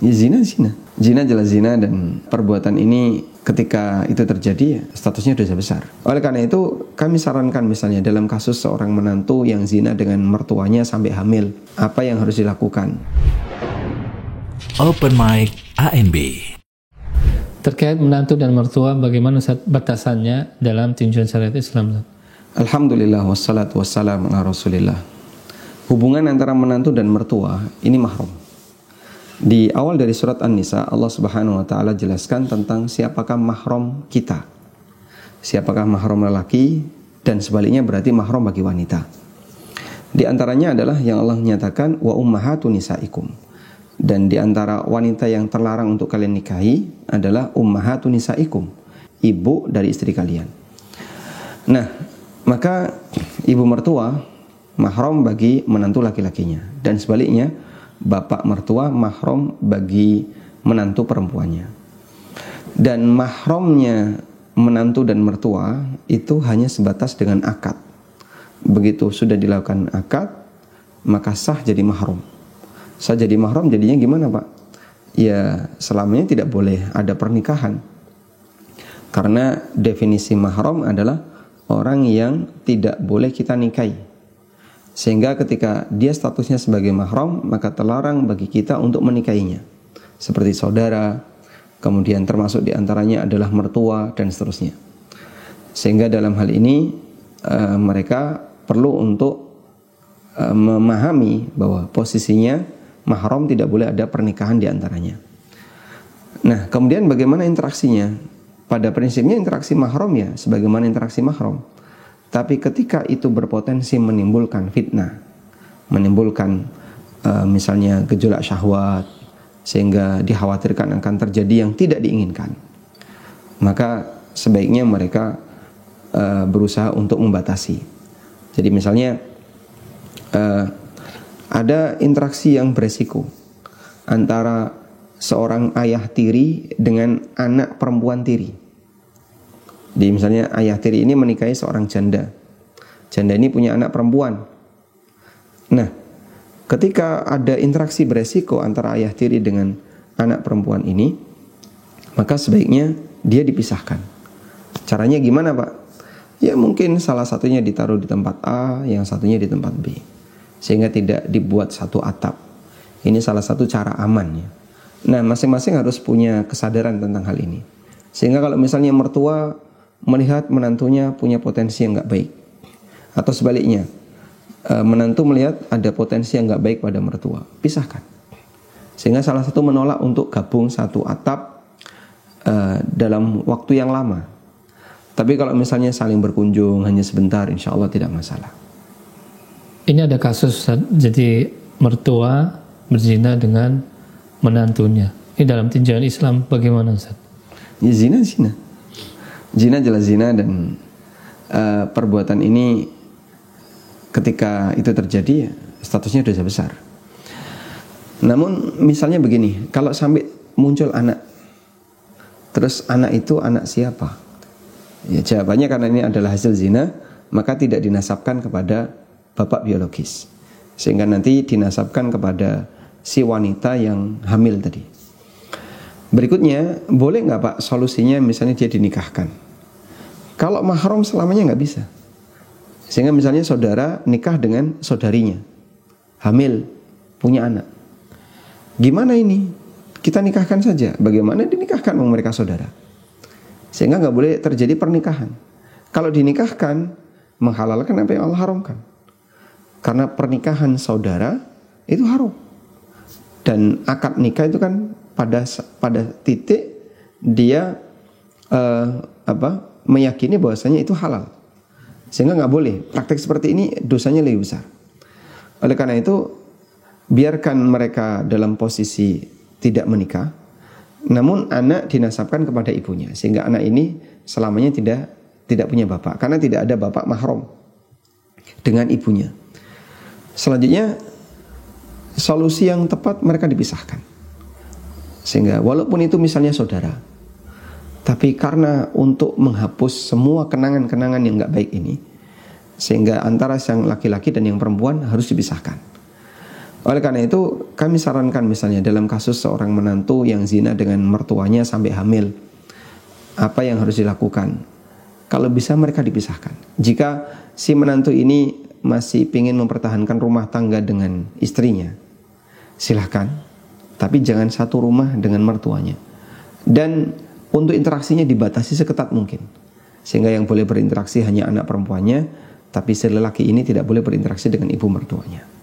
Ya zina jelas zina, dan perbuatan ini ketika itu terjadi ya statusnya dosa besar. Oleh karena itu kami sarankan misalnya dalam kasus seorang menantu yang zina dengan mertuanya sampai hamil, apa yang harus dilakukan? Open Mic ANB. Terkait menantu dan mertua, bagaimana batasannya dalam tinjauan syariat Islam? Alhamdulillah wassalatu wassalamu ala Rasulillah. Hubungan antara menantu dan mertua ini mahram. Di awal dari surat An-Nisa, Allah Subhanahu wa taala jelaskan tentang siapakah mahram kita. Siapakah mahram lelaki, dan sebaliknya berarti mahram bagi wanita. Di antaranya adalah yang Allah nyatakan wa ummahatu nisaikum. Dan di antara wanita yang terlarang untuk kalian nikahi adalah ummahatu nisaikum, ibu dari istri kalian. Nah, maka ibu mertua mahram bagi menantu laki-lakinya, dan sebaliknya bapak mertua mahram bagi menantu perempuannya. Dan mahramnya menantu dan mertua itu hanya sebatas dengan akad. Begitu sudah dilakukan akad, maka sah jadi mahram. Sah jadi mahram jadinya gimana, Pak? Ya, selamanya tidak boleh ada pernikahan. Karena definisi mahram adalah orang yang tidak boleh kita nikahi. Sehingga ketika dia statusnya sebagai mahram, maka terlarang bagi kita untuk menikahinya. Seperti saudara, kemudian termasuk diantaranya adalah mertua, dan seterusnya. Sehingga dalam hal ini mereka perlu untuk memahami bahwa posisinya mahram tidak boleh ada pernikahan diantaranya. Nah, kemudian bagaimana interaksinya? Pada prinsipnya interaksi mahram ya sebagaimana interaksi mahram. Tapi ketika itu berpotensi menimbulkan fitnah, menimbulkan misalnya gejolak syahwat, sehingga dikhawatirkan akan terjadi yang tidak diinginkan, maka sebaiknya mereka berusaha untuk membatasi. Jadi misalnya ada interaksi yang beresiko antara seorang ayah tiri dengan anak perempuan tiri. Di misalnya ayah tiri ini menikahi seorang janda. Janda ini punya anak perempuan. Nah, ketika ada interaksi beresiko antara ayah tiri dengan anak perempuan ini, maka sebaiknya dia dipisahkan. Caranya gimana, Pak? Ya mungkin salah satunya ditaruh di tempat A, yang satunya di tempat B, sehingga tidak dibuat satu atap. Ini salah satu cara amannya. Nah, masing-masing harus punya kesadaran tentang hal ini. Sehingga kalau misalnya mertua melihat menantunya punya potensi yang nggak baik, atau sebaliknya menantu melihat ada potensi yang nggak baik pada mertua, pisahkan. Sehingga salah satu menolak untuk gabung satu atap dalam waktu yang lama. Tapi kalau misalnya saling berkunjung hanya sebentar, insya Allah tidak masalah. Ini ada kasus, jadi mertua berzina dengan menantunya. Ini dalam tinjauan Islam bagaimana, Ustaz? Ya zina jelas zina, dan perbuatan ini ketika itu terjadi ya statusnya dosa besar. Namun misalnya begini, kalau sampai muncul anak, terus anak itu anak siapa? Ya jawabannya karena ini adalah hasil zina, maka tidak dinasabkan kepada bapak biologis, sehingga nanti dinasabkan kepada si wanita yang hamil tadi. Berikutnya, boleh nggak Pak solusinya misalnya dia dinikahkan? Kalau mahram selamanya nggak bisa. Sehingga misalnya saudara nikah dengan saudarinya, hamil, punya anak. Gimana ini? Kita nikahkan saja. Bagaimana dinikahkan mereka saudara? Sehingga nggak boleh terjadi pernikahan. Kalau dinikahkan, menghalalkan apa yang Allah haramkan. Karena pernikahan saudara itu haram. Dan akad nikah itu kan pada titik dia meyakini bahwasanya itu halal, sehingga nggak boleh praktek seperti ini, dosanya lebih besar. Oleh karena itu biarkan mereka dalam posisi tidak menikah, namun anak dinasabkan kepada ibunya, sehingga anak ini selamanya tidak punya bapak, karena tidak ada bapak mahram dengan ibunya. Selanjutnya solusi yang tepat, mereka dipisahkan. Sehingga walaupun itu misalnya saudara, tapi karena untuk menghapus semua kenangan-kenangan yang gak baik ini, sehingga antara yang laki-laki dan yang perempuan harus dipisahkan. Oleh karena itu kami sarankan misalnya dalam kasus seorang menantu yang zina dengan mertuanya sampai hamil, apa yang harus dilakukan? Kalau bisa mereka dipisahkan. Jika si menantu ini masih ingin mempertahankan rumah tangga dengan istrinya, silahkan, tapi jangan satu rumah dengan mertuanya. Dan untuk interaksinya dibatasi seketat mungkin, sehingga yang boleh berinteraksi hanya anak perempuannya, tapi si lelaki ini tidak boleh berinteraksi dengan ibu mertuanya.